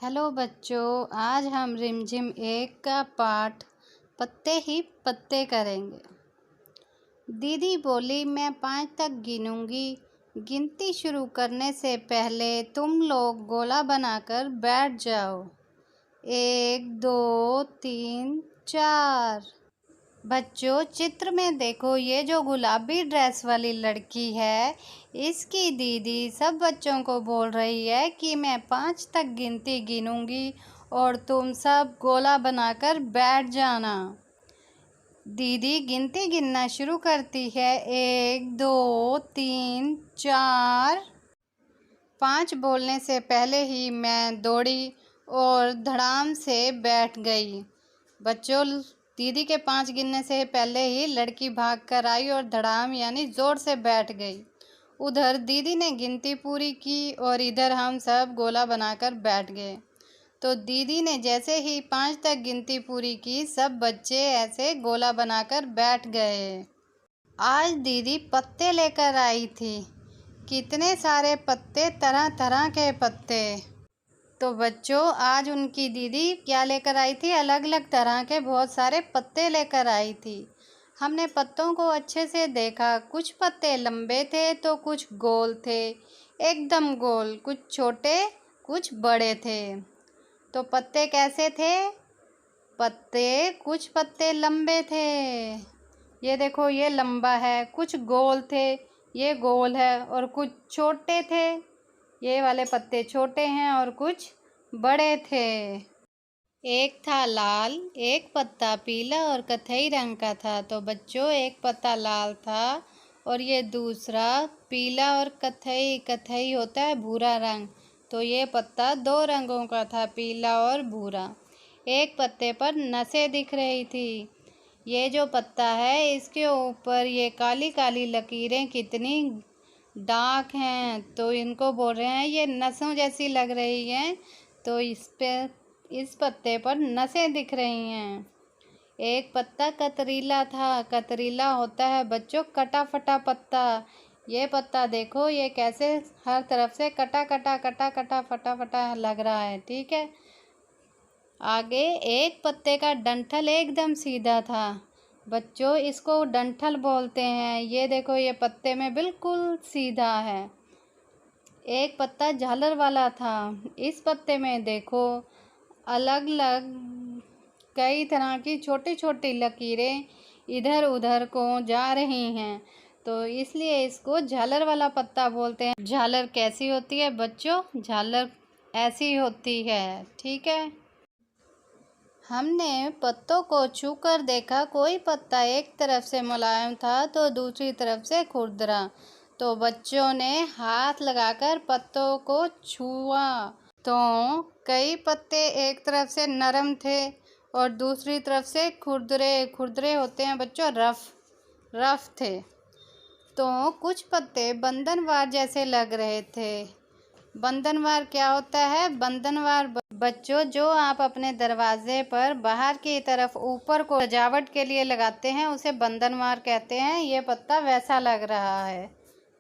Hello बच्चों, आज हम रिमझिम एक का पाठ पत्ते ही पत्ते करेंगे। दीदी बोली, मैं 5 तक गिनूंगी। गिनती शुरू करने से पहले तुम लोग गोला बनाकर बैठ जाओ। 1 2 3 4। बच्चों, चित्र में देखो, ये जो गुलाबी ड्रेस वाली लड़की है, इसकी दीदी सब बच्चों को बोल रही है कि मैं 5 तक गिनती गिनूंगी और तुम सब गोला बनाकर बैठ जाना। दीदी गिनती गिनना शुरू करती है। 1 2 3 4। 5 बोलने से पहले ही मैं दौड़ी और धड़ाम से बैठ गई। बच्चों, दीदी के 5 गिनने से पहले ही लड़की भाग कर आई और धड़ाम यानी ज़ोर से बैठ गई। उधर दीदी ने गिनती पूरी की और इधर हम सब गोला बनाकर बैठ गए। तो दीदी ने जैसे ही 5 तक गिनती पूरी की, सब बच्चे ऐसे गोला बनाकर बैठ गए। आज दीदी पत्ते लेकर आई थी। कितने सारे पत्ते, तरह तरह के पत्ते। तो बच्चों, आज उनकी दीदी क्या लेकर आई थी? अलग अलग तरह के बहुत सारे पत्ते लेकर आई थी। हमने पत्तों को अच्छे से देखा। कुछ पत्ते लंबे थे तो कुछ गोल थे, एकदम गोल। कुछ छोटे, कुछ बड़े थे। तो पत्ते कैसे थे? कुछ पत्ते लंबे थे। ये देखो, ये लंबा है। कुछ गोल थे, ये गोल है। और कुछ छोटे थे, ये वाले पत्ते छोटे हैं और कुछ बड़े थे। एक था लाल, एक पत्ता पीला और कथई रंग का था। तो बच्चों, एक पत्ता लाल था और ये दूसरा पीला और कथई। कथई होता है भूरा रंग। तो ये पत्ता 2 रंगों का था, पीला और भूरा। एक पत्ते पर नसें दिख रही थी। ये जो पत्ता है, इसके ऊपर ये काली काली लकीरें कितनी डार्क हैं, तो इनको बोल रहे हैं ये नसों जैसी लग रही हैं। तो इस पत्ते पर नसें दिख रही हैं। एक पत्ता कतरीला था। कतरीला होता है बच्चों कटा फटा पत्ता। ये पत्ता देखो, ये कैसे हर तरफ से कटा कटा कटा कटा फटा फटा लग रहा है। ठीक है। आगे एक पत्ते का डंठल एकदम सीधा था। बच्चों, इसको डंठल बोलते हैं। ये देखो, ये पत्ते में बिल्कुल सीधा है। एक पत्ता झालर वाला था। इस पत्ते में देखो, अलग अलग कई तरह की छोटी छोटी लकीरें इधर उधर को जा रही हैं, तो इसलिए इसको झालर वाला पत्ता बोलते हैं। झालर कैसी होती है बच्चों? झालर ऐसी होती है। ठीक है। हमने पत्तों को छूकर देखा। कोई पत्ता एक तरफ से मुलायम था तो दूसरी तरफ से खुरदरा। तो बच्चों ने हाथ लगाकर पत्तों को छुआ तो कई पत्ते एक तरफ से नरम थे और दूसरी तरफ से खुरदरे। खुरदरे होते हैं बच्चों, रफ थे। तो कुछ पत्ते बंधनवार जैसे लग रहे थे। बंधनवार क्या होता है? बंधनवार बच्चों, जो आप अपने दरवाजे पर बाहर की तरफ ऊपर को सजावट के लिए लगाते हैं, उसे बंधनवार कहते हैं। ये पत्ता वैसा लग रहा है।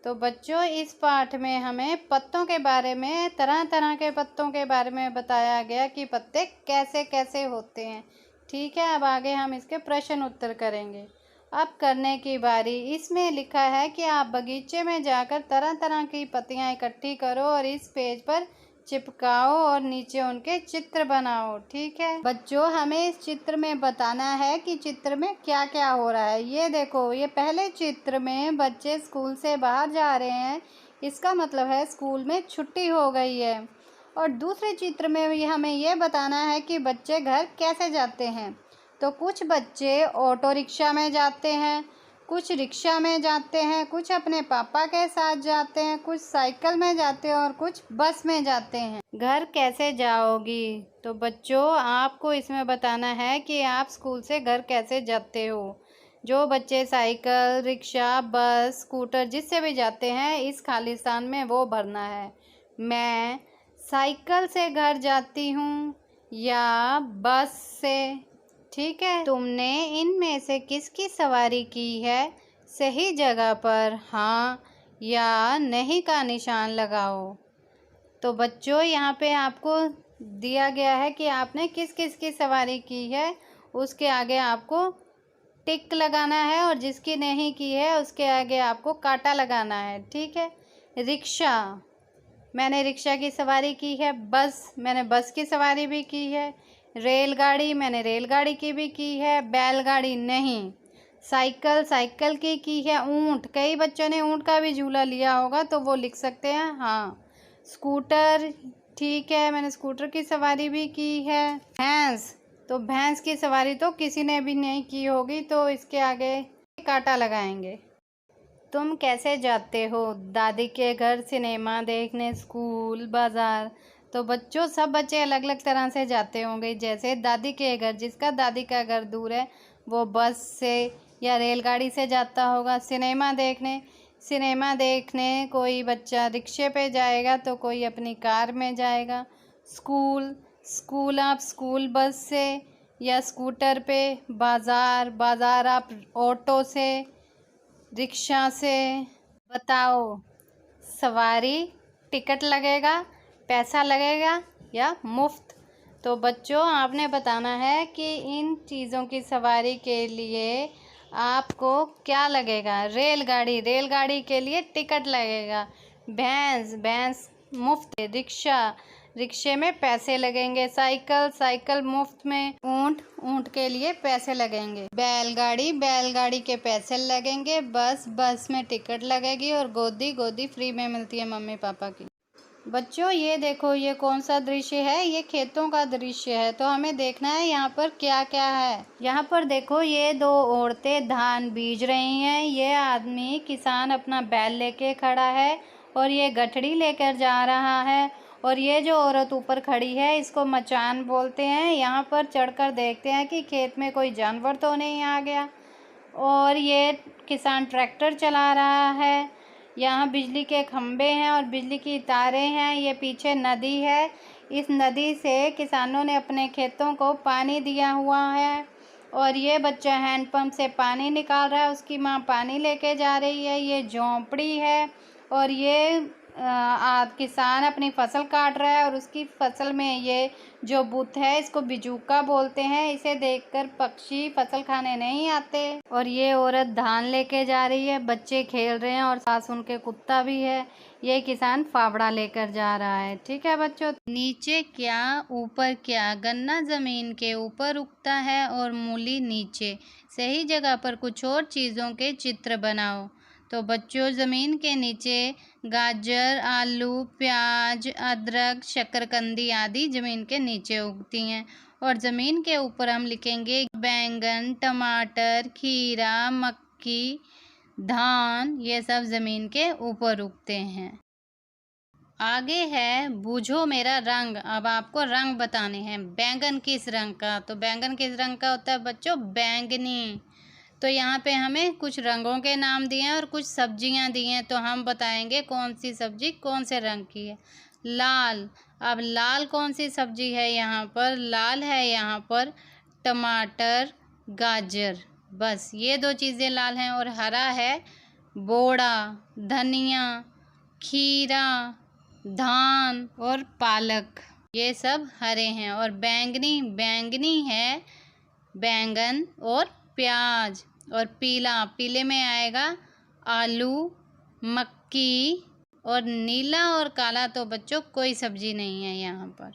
तो बच्चों, इस पाठ में हमें पत्तों के बारे में, तरह तरह के पत्तों के बारे में बताया गया कि पत्ते कैसे कैसे होते हैं। ठीक है। अब आगे हम इसके प्रश्न उत्तर करेंगे। अब करने की बारी। इसमें लिखा है कि आप बगीचे में जाकर तरह तरह की पत्तियां इकट्ठी करो और इस पेज पर चिपकाओ और नीचे उनके चित्र बनाओ। ठीक है बच्चों, हमें इस चित्र में बताना है कि चित्र में क्या क्या हो रहा है। ये देखो, ये पहले चित्र में बच्चे स्कूल से बाहर जा रहे हैं। इसका मतलब है स्कूल में छुट्टी हो गई है। और दूसरे चित्र में हमें ये बताना है कि बच्चे घर कैसे जाते हैं। तो कुछ बच्चे ऑटो रिक्शा में जाते हैं, कुछ रिक्शा में जाते हैं, कुछ अपने पापा के साथ जाते हैं, कुछ साइकिल में जाते हैं और कुछ बस में जाते हैं। घर कैसे जाओगी? तो बच्चों, आपको इसमें बताना है कि आप स्कूल से घर कैसे जाते हो। जो बच्चे साइकिल, रिक्शा, बस, स्कूटर जिससे भी जाते हैं, इस खालिस्तान में वो भरना है। मैं साइकिल से घर जाती हूँ या बस से। ठीक है। तुमने इनमें से किसकी सवारी की है? सही जगह पर हाँ या नहीं का निशान लगाओ। तो बच्चों, यहाँ पे आपको दिया गया है कि आपने किस किस की सवारी की है, उसके आगे आपको टिक लगाना है और जिसकी नहीं की है उसके आगे आपको कांटा लगाना है। ठीक है। रिक्शा, मैंने रिक्शा की सवारी की है। बस, मैंने बस की सवारी भी की है। रेलगाड़ी, मैंने रेलगाड़ी की भी की है। बैलगाड़ी नहीं। साइकिल, साइकिल की है। ऊँट, कई बच्चों ने ऊँट का भी झूला लिया होगा तो वो लिख सकते हैं हाँ। स्कूटर, ठीक है, मैंने स्कूटर की सवारी भी की है। भैंस, तो भैंस की सवारी तो किसी ने भी नहीं की होगी तो इसके आगे कांटा लगाएंगे। तुम कैसे जाते हो? दादी के घर, सिनेमा देखने, स्कूल, बाज़ार। तो बच्चों, सब बच्चे अलग अलग तरह से जाते होंगे। जैसे दादी के घर, जिसका दादी का घर दूर है वो बस से या रेलगाड़ी से जाता होगा। सिनेमा देखने कोई बच्चा रिक्शे पे जाएगा तो कोई अपनी कार में जाएगा। स्कूल आप स्कूल बस से या स्कूटर पे। बाज़ार आप ऑटो से, रिक्शा से। बताओ, सवारी टिकट लगेगा, पैसा लगेगा या मुफ्त? तो बच्चों, आपने बताना है कि इन चीज़ों की सवारी के लिए आपको क्या लगेगा। रेलगाड़ी के लिए टिकट लगेगा। भैंस मुफ्त। रिक्शे में पैसे लगेंगे। साइकिल मुफ्त में। ऊँट के लिए पैसे लगेंगे। बैलगाड़ी के पैसे लगेंगे। बस में टिकट लगेगी। और गोदी फ्री में मिलती है मम्मी पापा की। बच्चों, ये देखो, ये कौन सा दृश्य है? ये खेतों का दृश्य है। तो हमें देखना है यहाँ पर क्या क्या है। यहाँ पर देखो, ये दो औरतें धान बीज रही हैं। ये आदमी किसान अपना बैल लेके खड़ा है और ये गठड़ी लेकर जा रहा है। और ये जो औरत ऊपर खड़ी है, इसको मचान बोलते हैं। यहाँ पर चढ़कर देखते हैं कि खेत में कोई जानवर तो नहीं आ गया। और ये किसान ट्रैक्टर चला रहा है। यहाँ बिजली के खंभे हैं और बिजली की तारें हैं। ये पीछे नदी है। इस नदी से किसानों ने अपने खेतों को पानी दिया हुआ है। और ये बच्चा हैंडपंप से पानी निकाल रहा है। उसकी माँ पानी लेके जा रही है। ये झोंपड़ी है और ये किसान अपनी फसल काट रहा है और उसकी फसल में ये जो बुत है, इसको बिजूका बोलते हैं। इसे देखकर पक्षी फसल खाने नहीं आते। और ये औरत धान लेके जा रही है। बच्चे खेल रहे हैं और साथ उनके कुत्ता भी है। ये किसान फावड़ा लेकर जा रहा है। ठीक है बच्चों। नीचे क्या ऊपर क्या? गन्ना जमीन के ऊपर उगता है और मूली नीचे। सही जगह पर कुछ और चीज़ों के चित्र बनाओ। तो बच्चों, ज़मीन के नीचे गाजर, आलू, प्याज, अदरक, शकरकंदी आदि ज़मीन के नीचे उगती हैं। और ज़मीन के ऊपर हम लिखेंगे बैंगन, टमाटर, खीरा, मक्की, धान। ये सब ज़मीन के ऊपर उगते हैं। आगे है बूझो मेरा रंग। अब आपको रंग बताने हैं। बैंगन किस रंग का? तो बैंगन किस रंग का होता है बच्चों? बैंगनी। तो यहाँ पे हमें कुछ रंगों के नाम दिए हैं और कुछ सब्जियाँ दी हैं। तो हम बताएंगे कौन सी सब्जी कौन से रंग की है। लाल। अब लाल कौन सी सब्जी है यहाँ पर? लाल है यहाँ पर टमाटर, गाजर। बस ये दो चीज़ें लाल हैं। और हरा है बोड़ा, धनिया, खीरा, धान और पालक। ये सब हरे हैं। और बैंगनी है बैंगन और प्याज। और पीले में आएगा आलू, मक्की। और नीला और काला तो बच्चों कोई सब्जी नहीं है यहाँ पर।